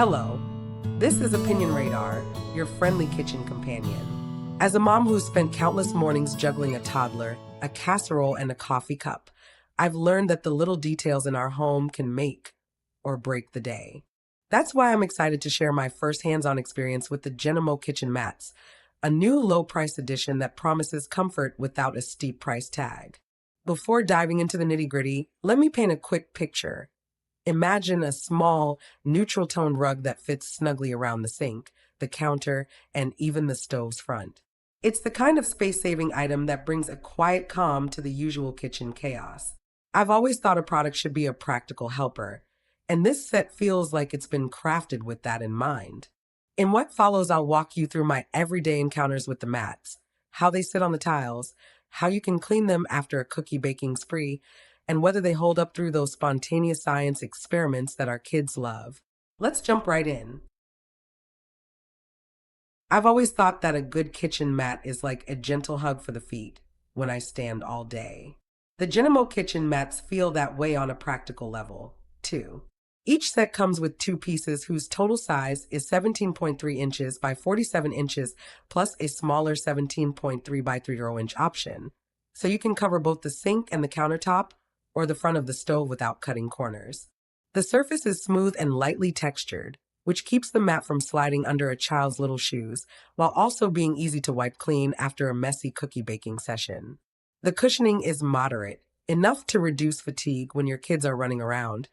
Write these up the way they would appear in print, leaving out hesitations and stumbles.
Hello, this is Opinion Radar, your friendly kitchen companion. As a mom who's spent countless mornings juggling a toddler, a casserole, and a coffee cup, I've learned that the little details in our home can make or break the day. That's why I'm excited to share my first hands-on experience with the GENIMO Kitchen Mats, a new low-price edition that promises comfort without a steep price tag. Before diving into the nitty-gritty, let me paint a quick picture. Imagine a small, neutral tone rug that fits snugly around the sink, the counter, and even the stove's front. It's the kind of space-saving item that brings a quiet calm to the usual kitchen chaos. I've always thought a product should be a practical helper, and this set feels like it's been crafted with that in mind. In what follows, I'll walk you through my everyday encounters with the mats, how they sit on the tiles, how you can clean them after a cookie baking spree, and whether they hold up through those spontaneous science experiments that our kids love. Let's jump right in. I've always thought that a good kitchen mat is like a gentle hug for the feet when I stand all day. The GENIMO Kitchen Mats feel that way on a practical level, too. Each set comes with two pieces whose total size is 17.3 inches by 47 inches plus a smaller 17.3 by 3.0-inch option, so you can cover both the sink and the countertop or the front of the stove without cutting corners. The surface is smooth and lightly textured, which keeps the mat from sliding under a child's little shoes, while also being easy to wipe clean after a messy cookie baking session. The cushioning is moderate, enough to reduce fatigue when your kids are running around,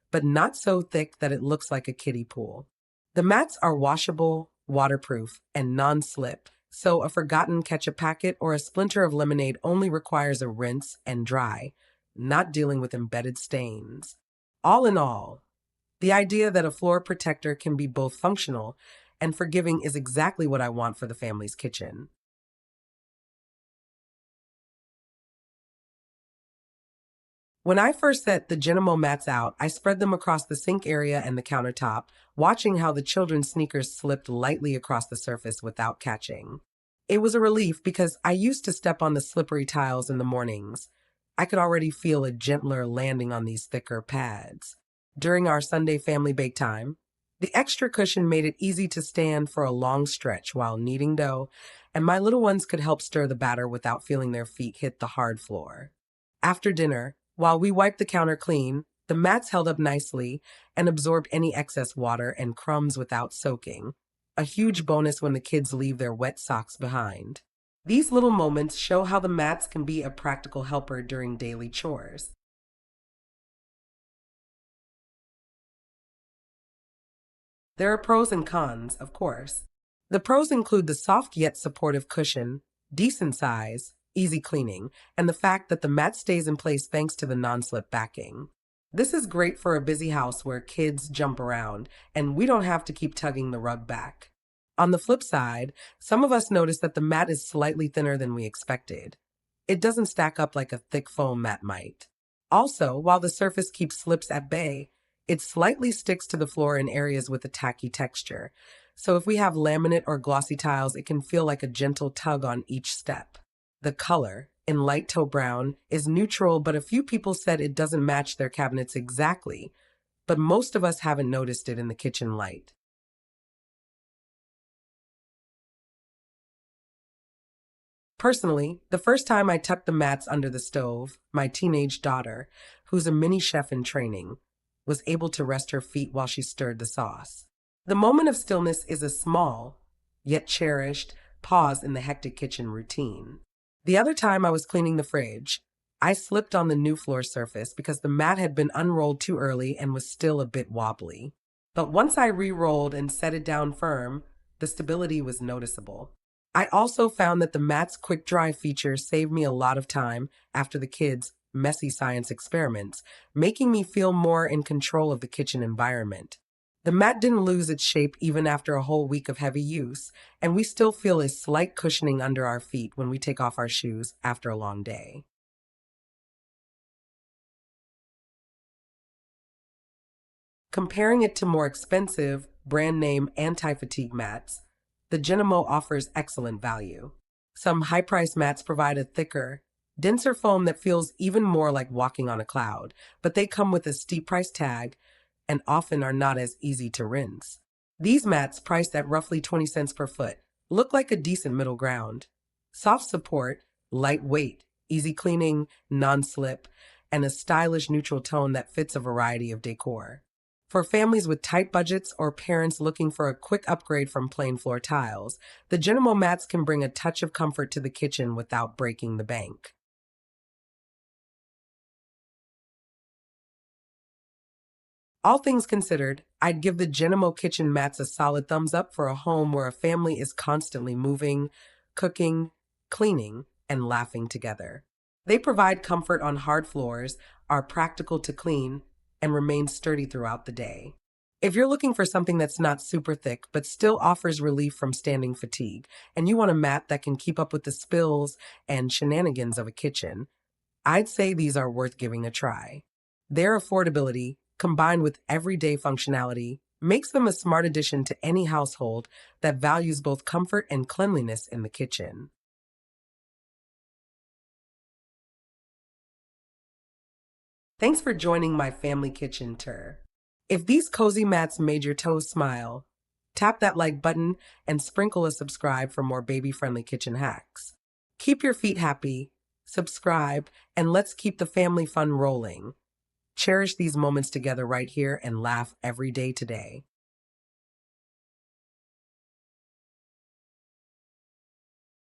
but not so thick that it looks like a kiddie pool. The mats are washable, waterproof, and non-slip, so a forgotten ketchup packet or a splinter of lemonade only requires a rinse and dry, not dealing with embedded stains. All in all, the idea that a floor protector can be both functional and forgiving is exactly what I want for the family's kitchen. When I first set the GENIMO mats out, I spread them across the sink area and the countertop, watching how the children's sneakers slipped lightly across the surface without catching. It was a relief because I used to step on the slippery tiles in the mornings. I could already feel a gentler landing on these thicker pads. During our Sunday family bake time, the extra cushion made it easy to stand for a long stretch while kneading dough, and my little ones could help stir the batter without feeling their feet hit the hard floor. After dinner, while we wiped the counter clean, the mats held up nicely and absorbed any excess water and crumbs without soaking, a huge bonus when the kids leave their wet socks behind. These little moments show how the mats can be a practical helper during daily chores. There are pros and cons, of course. The pros include the soft yet supportive cushion, decent size, easy cleaning, and the fact that the mat stays in place thanks to the non-slip backing. This is great for a busy house where kids jump around, and we don't have to keep tugging the rug back. On the flip side, some of us notice that the mat is slightly thinner than we expected. It doesn't stack up like a thick foam mat might. Also, while the surface keeps slips at bay, it slightly sticks to the floor in areas with a tacky texture. So if we have laminate or glossy tiles, it can feel like a gentle tug on each step. The color, in light taupe brown, is neutral, but a few people said it doesn't match their cabinets exactly, but most of us haven't noticed it in the kitchen light. Personally, the first time I tucked the mats under the stove, my teenage daughter, who's a mini chef in training, was able to rest her feet while she stirred the sauce. The moment of stillness is a small, yet cherished, pause in the hectic kitchen routine. The other time I was cleaning the fridge, I slipped on the new floor surface because the mat had been unrolled too early and was still a bit wobbly. But once I re-rolled and set it down firm, the stability was noticeable. I also found that the mat's quick dry feature saved me a lot of time after the kids' messy science experiments, making me feel more in control of the kitchen environment. The mat didn't lose its shape even after a whole week of heavy use, and we still feel a slight cushioning under our feet when we take off our shoes after a long day. Comparing it to more expensive, brand-name anti-fatigue mats, the GENIMO offers excellent value. Some high-priced mats provide a thicker, denser foam that feels even more like walking on a cloud, but they come with a steep price tag and often are not as easy to rinse. These mats, priced at roughly 20 cents per foot, look like a decent middle ground. Soft support, lightweight, easy cleaning, non-slip, and a stylish neutral tone that fits a variety of decor. For families with tight budgets or parents looking for a quick upgrade from plain floor tiles, the GENIMO mats can bring a touch of comfort to the kitchen without breaking the bank. All things considered, I'd give the GENIMO Kitchen Mats a solid thumbs up for a home where a family is constantly moving, cooking, cleaning, and laughing together. They provide comfort on hard floors, are practical to clean, and remain sturdy throughout the day. If you're looking for something that's not super thick but still offers relief from standing fatigue, and you want a mat that can keep up with the spills and shenanigans of a kitchen, I'd say these are worth giving a try. Their affordability, combined with everyday functionality, makes them a smart addition to any household that values both comfort and cleanliness in the kitchen. Thanks for joining my family kitchen tour. If these cozy mats made your toes smile, tap that like button and sprinkle a subscribe for more baby-friendly kitchen hacks. Keep your feet happy, subscribe, and let's keep the family fun rolling. Cherish these moments together right here and laugh every day today.